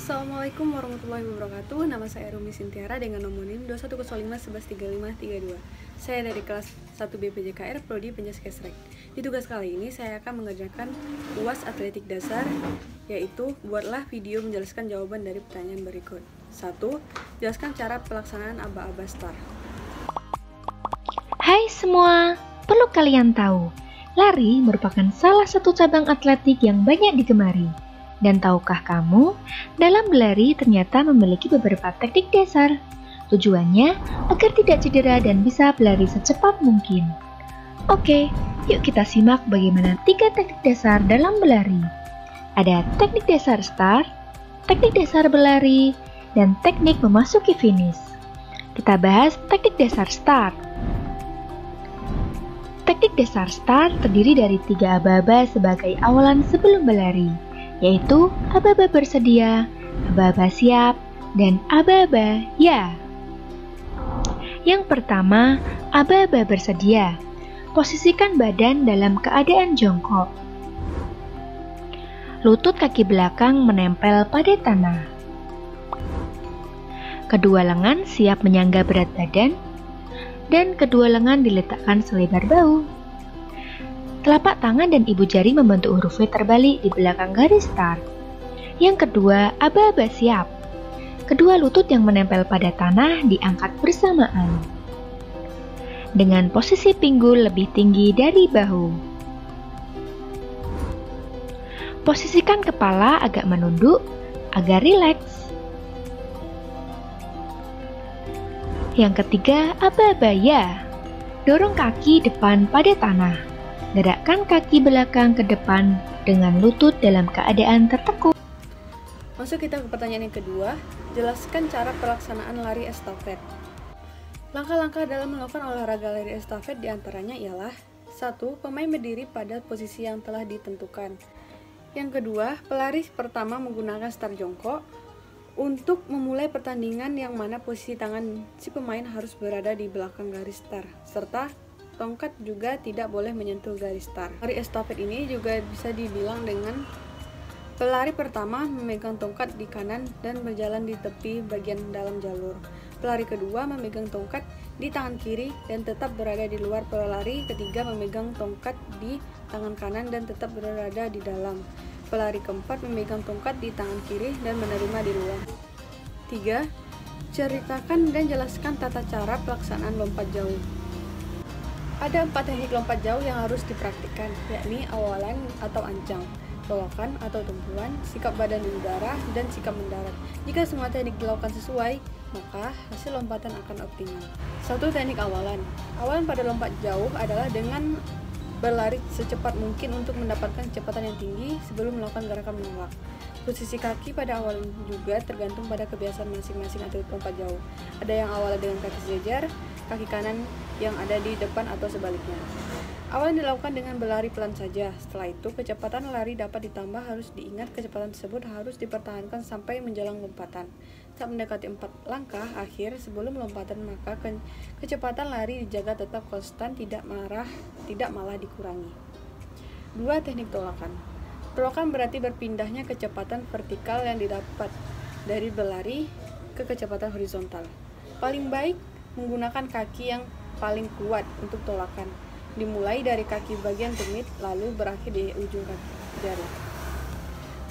Assalamualaikum warahmatullahi wabarakatuh. Nama saya Rumi Sintiara dengan nomor NIM 2105113532. Saya dari kelas 1 BPJKR Prodi Pencaskesrek. Di tugas kali ini saya akan mengerjakan UAS Atletik Dasar, yaitu buatlah video menjelaskan jawaban dari pertanyaan berikut. 1. Jelaskan cara pelaksanaan aba-aba STAR. Hai semua, perlu kalian tahu, lari merupakan salah satu cabang atletik yang banyak digemari. Dan tahukah kamu, dalam berlari ternyata memiliki beberapa teknik dasar. Tujuannya agar tidak cedera dan bisa berlari secepat mungkin. Oke, yuk kita simak bagaimana 3 teknik dasar dalam berlari. Ada teknik dasar start, teknik dasar berlari, dan teknik memasuki finish. Kita bahas teknik dasar start. Teknik dasar start terdiri dari 3 aba-aba sebagai awalan sebelum berlari, yaitu aba-aba bersedia, aba-aba siap, dan aba-aba ya. Yang pertama, aba-aba bersedia. Posisikan badan dalam keadaan jongkok. Lutut kaki belakang menempel pada tanah. Kedua lengan siap menyangga berat badan, dan kedua lengan diletakkan selebar bahu. Telapak tangan dan ibu jari membentuk huruf V terbalik di belakang garis start. Yang kedua, aba-aba siap. Kedua lutut yang menempel pada tanah diangkat bersamaan. Dengan posisi pinggul lebih tinggi dari bahu. Posisikan kepala agak menunduk agar rileks. Yang ketiga, aba-aba ya. Dorong kaki depan pada tanah. Gerakkan kaki belakang ke depan dengan lutut dalam keadaan tertekuk. Masuk kita ke pertanyaan yang kedua. Jelaskan cara pelaksanaan lari estafet. Langkah-langkah dalam melakukan olahraga lari estafet diantaranya ialah 1. Pemain berdiri pada posisi yang telah ditentukan. Yang kedua, pelari pertama menggunakan start jongkok untuk memulai pertandingan, yang mana posisi tangan si pemain harus berada di belakang garis start, serta tongkat juga tidak boleh menyentuh garis start. Lari estafet ini juga bisa dibilang dengan pelari pertama memegang tongkat di kanan dan berjalan di tepi bagian dalam jalur. Pelari kedua memegang tongkat di tangan kiri dan tetap berada di luar. Pelari ketiga memegang tongkat di tangan kanan dan tetap berada di dalam. Pelari keempat memegang tongkat di tangan kiri dan menerima di luar. 3. Ceritakan dan jelaskan tata cara pelaksanaan lompat jauh. Ada 4 teknik lompat jauh yang harus dipraktikkan, yakni awalan atau ancang, tolakan atau tumpuan, sikap badan di udara, dan sikap mendarat. Jika semua teknik dilakukan sesuai, maka hasil lompatan akan optimal. 1. Teknik awalan. Awalan pada lompat jauh adalah dengan berlari secepat mungkin untuk mendapatkan kecepatan yang tinggi sebelum melakukan gerakan menolak. Posisi kaki pada awalan juga tergantung pada kebiasaan masing-masing atlet lompat jauh. Ada yang awalnya dengan kaki sejajar, kaki kanan yang ada di depan atau sebaliknya. Awalan dilakukan dengan berlari pelan saja. Setelah itu, kecepatan lari dapat ditambah. Harus diingat kecepatan tersebut harus dipertahankan sampai menjelang lompatan. Saat mendekati 4 langkah akhir sebelum lompatan, maka kecepatan lari dijaga tetap konstan, tidak malah dikurangi. 2. Teknik tolakan. Tolakan berarti berpindahnya kecepatan vertikal yang didapat dari berlari ke kecepatan horizontal. Paling baik menggunakan kaki yang paling kuat untuk tolakan. Dimulai dari kaki bagian tumit lalu berakhir di ujung kaki jari.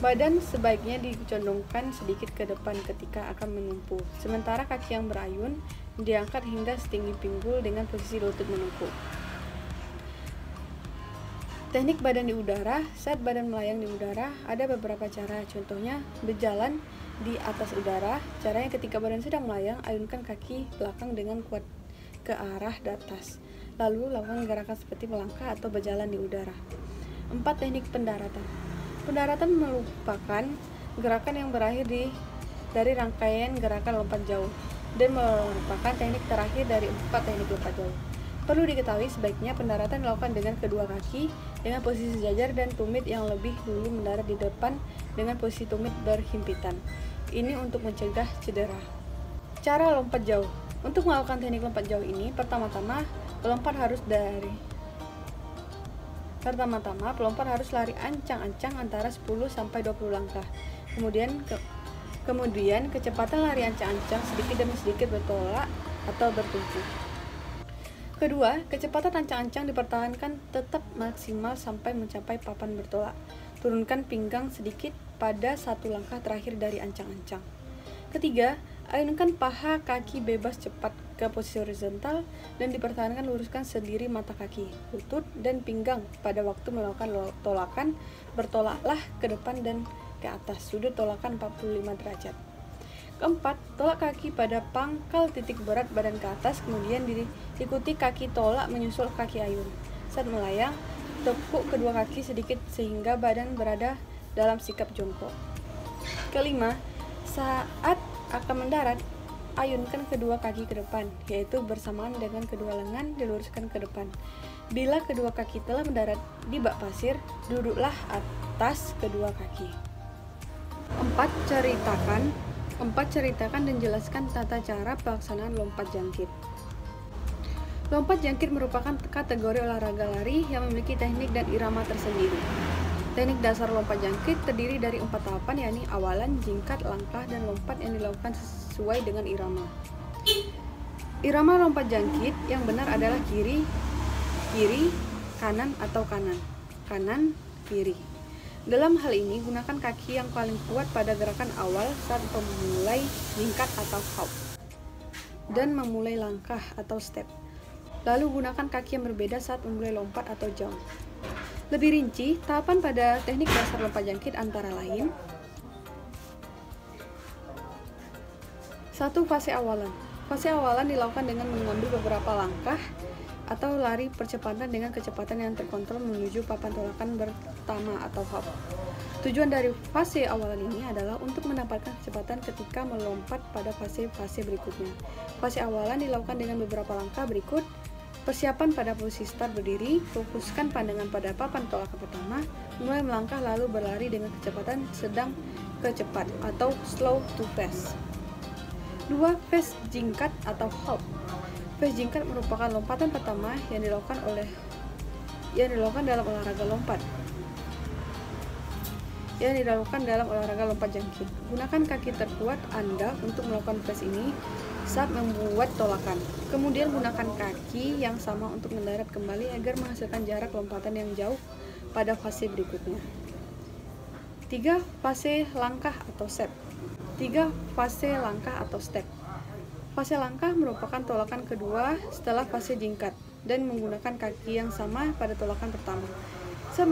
Badan sebaiknya dicondongkan sedikit ke depan ketika akan menumpu, sementara kaki yang berayun diangkat hingga setinggi pinggul dengan posisi lutut menungku. Teknik badan di udara. Saat badan melayang di udara, ada beberapa cara. Contohnya, berjalan di atas udara. Caranya ketika badan sedang melayang, ayunkan kaki belakang dengan kuat ke arah atas. Lalu lakukan gerakan seperti melangkah atau berjalan di udara. 4. Teknik pendaratan. Pendaratan merupakan gerakan yang berakhir dari rangkaian gerakan lompat jauh dan merupakan teknik terakhir dari 4 teknik lompat jauh. Perlu diketahui sebaiknya pendaratan dilakukan dengan kedua kaki dengan posisi sejajar dan tumit yang lebih dulu mendarat di depan dengan posisi tumit berhimpitan. Ini untuk mencegah cedera. Cara lompat jauh. Untuk melakukan teknik lompat jauh ini, pertama-tama pelompat harus lari ancang-ancang antara 10 sampai 20 langkah. Kemudian Kemudian, kecepatan lari ancang-ancang sedikit demi sedikit bertolak atau bertumpu. Kedua, kecepatan ancang-ancang dipertahankan tetap maksimal sampai mencapai papan bertolak. Turunkan pinggang sedikit pada satu langkah terakhir dari ancang-ancang. Ketiga, ayunkan paha kaki bebas cepat ke posisi horizontal dan dipertahankan luruskan sendiri mata kaki, lutut, dan pinggang pada waktu melakukan tolakan. Bertolaklah ke depan dan ke atas, sudut tolakan 45 derajat. Keempat, tolak kaki pada pangkal titik berat badan ke atas, kemudian diikuti kaki tolak menyusul kaki ayun. Saat melayang, tepuk kedua kaki sedikit sehingga badan berada dalam sikap jongkok. Kelima, saat akan mendarat, ayunkan kedua kaki ke depan, yaitu bersamaan dengan kedua lengan diluruskan ke depan. Bila kedua kaki telah mendarat di bak pasir, duduklah atas kedua kaki. Empat, ceritakan dan jelaskan tata cara pelaksanaan lompat jangkit. Lompat jangkit merupakan kategori olahraga lari yang memiliki teknik dan irama tersendiri. Teknik dasar lompat jangkit terdiri dari 4 tahapan, yakni awalan, jingkat, langkah, dan lompat yang dilakukan sesuai dengan irama. Irama lompat jangkit yang benar adalah kiri, kanan, atau kanan, kiri. Dalam hal ini, gunakan kaki yang paling kuat pada gerakan awal saat memulai jingkat atau hop, dan memulai langkah atau step. Lalu gunakan kaki yang berbeda saat memulai lompat atau jump. Lebih rinci, tahapan pada teknik dasar lompat jangkit antara lain: 1. Fase awalan. Fase awalan dilakukan dengan mengambil beberapa langkah atau lari percepatan dengan kecepatan yang terkontrol menuju papan tolakan pertama atau hop. Tujuan dari fase awalan ini adalah untuk mendapatkan kecepatan ketika melompat pada fase-fase berikutnya. Fase awalan dilakukan dengan beberapa langkah berikut: persiapan pada posisi start berdiri, fokuskan pandangan pada papan tolakan pertama, mulai melangkah lalu berlari dengan kecepatan sedang ke cepat atau slow to fast. 2. Fase jingkat atau hop. Fase jingkat merupakan lompatan pertama yang dilakukan dalam olahraga lompat jangkit. Gunakan kaki terkuat Anda untuk melakukan fase ini saat membuat tolakan. Kemudian gunakan kaki yang sama untuk mendarat kembali agar menghasilkan jarak lompatan yang jauh pada fase berikutnya. 3. Fase langkah atau step. Fase langkah merupakan tolakan kedua setelah fase jingkat dan menggunakan kaki yang sama pada tolakan pertama. Saat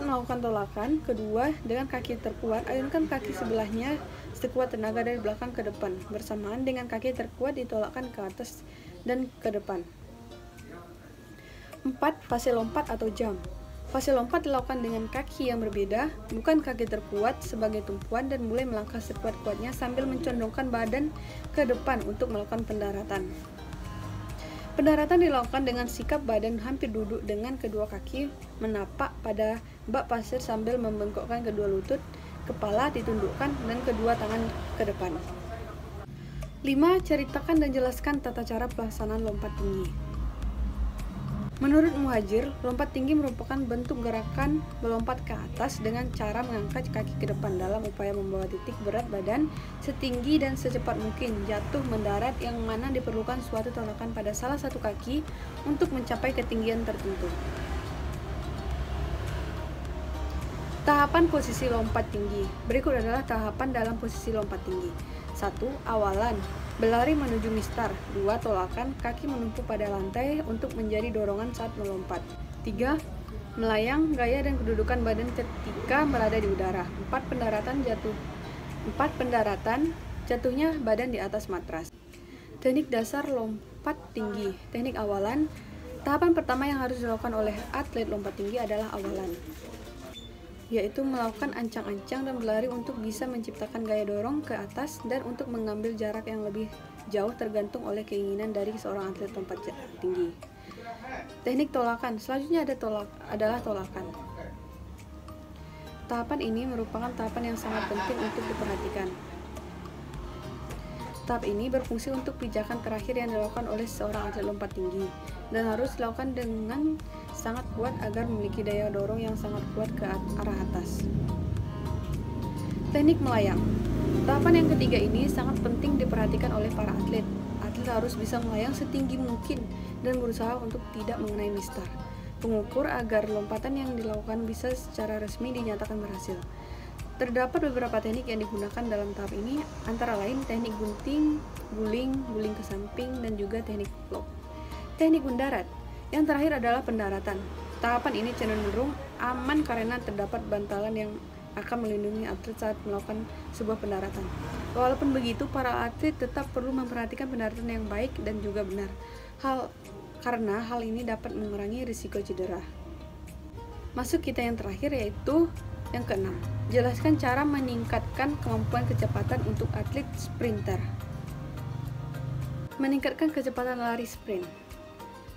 melakukan tolakan kedua dengan kaki terkuat, ayunkan kaki sebelahnya sekuat tenaga dari belakang ke depan, bersamaan dengan kaki terkuat ditolakkan ke atas dan ke depan. 4. Fase lompat atau jump. Fase lompat dilakukan dengan kaki yang berbeda, bukan kaki terkuat sebagai tumpuan, dan mulai melangkah sekuat-kuatnya sambil mencondongkan badan ke depan untuk melakukan pendaratan. Pendaratan dilakukan dengan sikap badan hampir duduk dengan kedua kaki menapak pada bak pasir sambil membengkokkan kedua lutut, kepala ditundukkan, dan kedua tangan ke depan. 5. Ceritakan dan jelaskan tata cara pelaksanaan lompat tinggi. Menurut Muhajir, lompat tinggi merupakan bentuk gerakan melompat ke atas dengan cara mengangkat kaki ke depan dalam upaya membawa titik berat badan setinggi dan secepat mungkin jatuh mendarat, yang mana diperlukan suatu tolakan pada salah satu kaki untuk mencapai ketinggian tertentu. Tahapan posisi lompat tinggi. Berikut adalah tahapan dalam posisi lompat tinggi. 1. Awalan. Berlari menuju mistar. 2. Tolakan. Kaki menumpu pada lantai untuk menjadi dorongan saat melompat. 3. Melayang. Gaya dan kedudukan badan ketika berada di udara. 4. Pendaratan. Jatuhnya badan di atas matras. Teknik dasar lompat tinggi. Teknik awalan. Tahapan pertama yang harus dilakukan oleh atlet lompat tinggi adalah awalan, yaitu melakukan ancang-ancang dan berlari untuk bisa menciptakan gaya dorong ke atas dan untuk mengambil jarak yang lebih jauh tergantung oleh keinginan dari seorang atlet lompat tinggi. Teknik tolakan. Selanjutnya adalah tolakan. Tahapan ini merupakan tahapan yang sangat penting untuk diperhatikan. Tahap ini berfungsi untuk pijakan terakhir yang dilakukan oleh seorang atlet lompat tinggi dan harus dilakukan dengan sangat kuat agar memiliki daya dorong yang sangat kuat ke arah atas. Teknik melayang. Tahapan yang ketiga ini sangat penting diperhatikan oleh para atlet. Atlet harus bisa melayang setinggi mungkin dan berusaha untuk tidak mengenai mistar. Pengukur agar lompatan yang dilakukan bisa secara resmi dinyatakan berhasil. Terdapat beberapa teknik yang digunakan dalam tahap ini, antara lain teknik gunting, guling ke samping, dan juga teknik lock. Teknik mendarat. Yang terakhir adalah pendaratan. Tahapan ini cenderung aman karena terdapat bantalan yang akan melindungi atlet saat melakukan sebuah pendaratan. Walaupun begitu, para atlet tetap perlu memperhatikan pendaratan yang baik dan juga benar. Karena hal ini dapat mengurangi risiko cedera. Masuk kita yang terakhir, yaitu yang keenam. Jelaskan cara meningkatkan kemampuan kecepatan untuk atlet sprinter. Meningkatkan kecepatan lari sprint.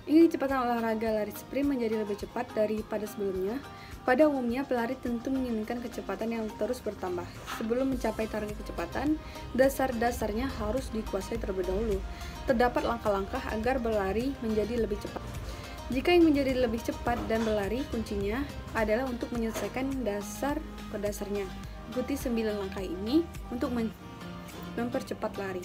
Ini kecepatan olahraga lari sprint menjadi lebih cepat daripada sebelumnya. Pada umumnya, pelari tentu menginginkan kecepatan yang terus bertambah. Sebelum mencapai target kecepatan, dasar-dasarnya harus dikuasai terlebih dahulu. Terdapat langkah-langkah agar berlari menjadi lebih cepat. Jika ingin menjadi lebih cepat dan berlari, kuncinya adalah untuk menyelesaikan dasar ke dasarnya. Ikuti 9 langkah ini untuk mempercepat lari.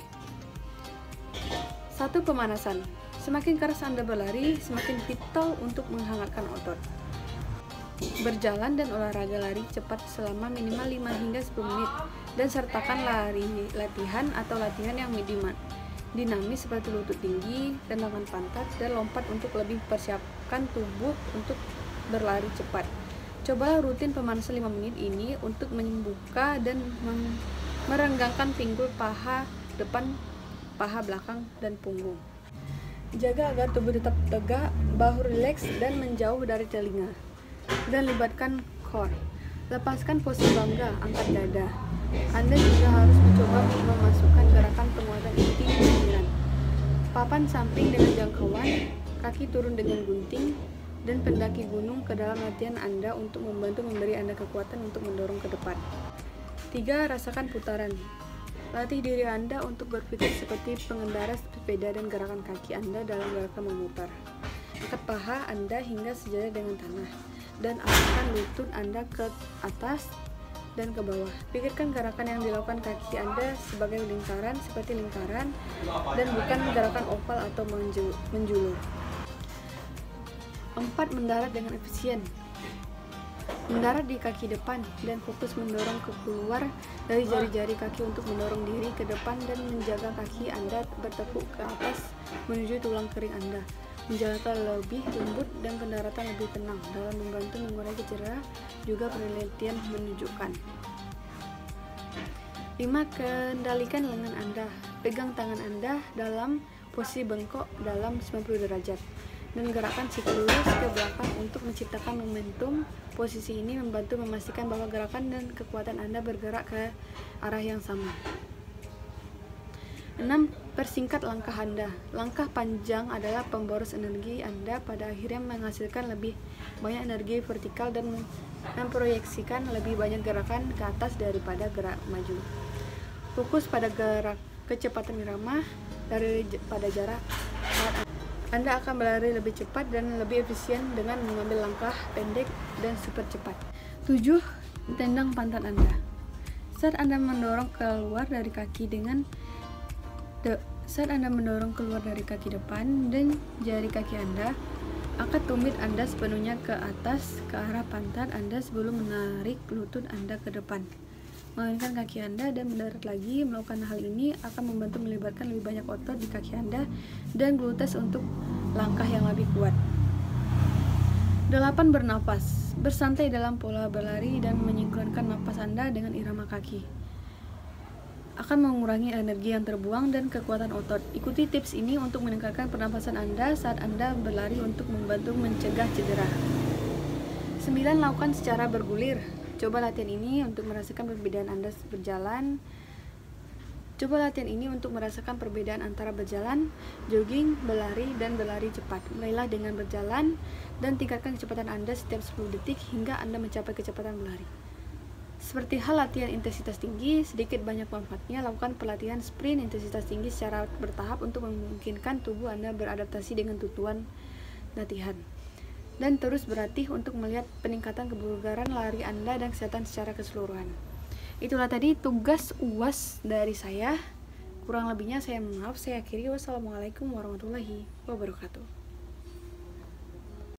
1. Pemanasan. Semakin keras Anda berlari, semakin vital untuk menghangatkan otot. Berjalan dan olahraga lari cepat selama minimal 5 hingga 10 menit dan sertakan latihan yang dinamis seperti lutut tinggi, tendangan pantat, dan lompat untuk lebih persiapkan tubuh untuk berlari cepat. Cobalah rutin pemanasan 5 menit ini untuk membuka dan merenggangkan pinggul paha depan, paha belakang, dan punggung. Jaga agar tubuh tetap tegak, bahu rileks dan menjauh dari telinga. Dan libatkan core. Lepaskan posisi bangga, angkat dada. Anda juga harus mencoba memasukkan gerakan penguatan inti di pinggiran. Papan samping dengan jangkauan, kaki turun dengan gunting, dan pendaki gunung ke dalam latihan Anda untuk membantu memberi Anda kekuatan untuk mendorong ke depan. 3. Rasakan putaran. Latih diri Anda untuk berpikir seperti pengendara sepeda dan gerakan kaki Anda dalam gerakan memutar. Angkat paha Anda hingga sejajar dengan tanah, dan arahkan lutut Anda ke atas dan ke bawah. Pikirkan gerakan yang dilakukan kaki Anda sebagai lingkaran, seperti lingkaran, dan bukan gerakan oval atau menjulur. 4. Mendarat dengan efisien. Mendarat di kaki depan dan fokus mendorong ke keluar dari jari-jari kaki untuk mendorong diri ke depan dan menjaga kaki Anda bertepuk ke atas menuju tulang kering Anda. Menjalankan lebih lembut dan pendaratan lebih tenang dalam membantu mengurangi cedera, juga penelitian menunjukkan. 5. Kendalikan lengan Anda. Pegang tangan Anda dalam posisi bengkok dalam 90 derajat dan gerakan siku lurus ke belakang untuk menciptakan momentum. Posisi ini membantu memastikan bahwa gerakan dan kekuatan Anda bergerak ke arah yang sama. 6. Persingkat langkah Anda. Langkah panjang adalah pemboros energi Anda, pada akhirnya menghasilkan lebih banyak energi vertikal dan memproyeksikan lebih banyak gerakan ke atas daripada gerak maju. Fokus pada gerak kecepatan irama pada jarak. Anda akan berlari lebih cepat dan lebih efisien dengan mengambil langkah pendek dan super cepat. 7. Tendang pantat Anda. Saat Anda mendorong keluar dari kaki depan dan jari kaki Anda, angkat tumit Anda sepenuhnya ke atas ke arah pantat Anda sebelum menarik lutut Anda ke depan. Mengalirkan kaki Anda dan mendarat lagi. Melakukan hal ini akan membantu melibatkan lebih banyak otot di kaki Anda dan gluteus untuk langkah yang lebih kuat. 8. Bernafas. Bersantai dalam pola berlari dan menyinkronkan napas Anda dengan irama kaki akan mengurangi energi yang terbuang dan kekuatan otot. Ikuti tips ini untuk meningkatkan pernapasan Anda saat Anda berlari untuk membantu mencegah cedera. 9. Lakukan secara bergulir. Coba latihan ini untuk merasakan perbedaan antara berjalan, jogging, berlari, dan berlari cepat. Mulailah dengan berjalan dan tingkatkan kecepatan Anda setiap 10 detik hingga Anda mencapai kecepatan berlari. Seperti hal latihan intensitas tinggi, sedikit banyak manfaatnya. Lakukan pelatihan sprint intensitas tinggi secara bertahap untuk memungkinkan tubuh Anda beradaptasi dengan tujuan latihan. Dan terus berlatih untuk melihat peningkatan kebugaran lari Anda dan kesehatan secara keseluruhan. Itulah tadi tugas UAS dari saya. Kurang lebihnya saya maaf, saya akhiri. Wassalamualaikum warahmatullahi wabarakatuh.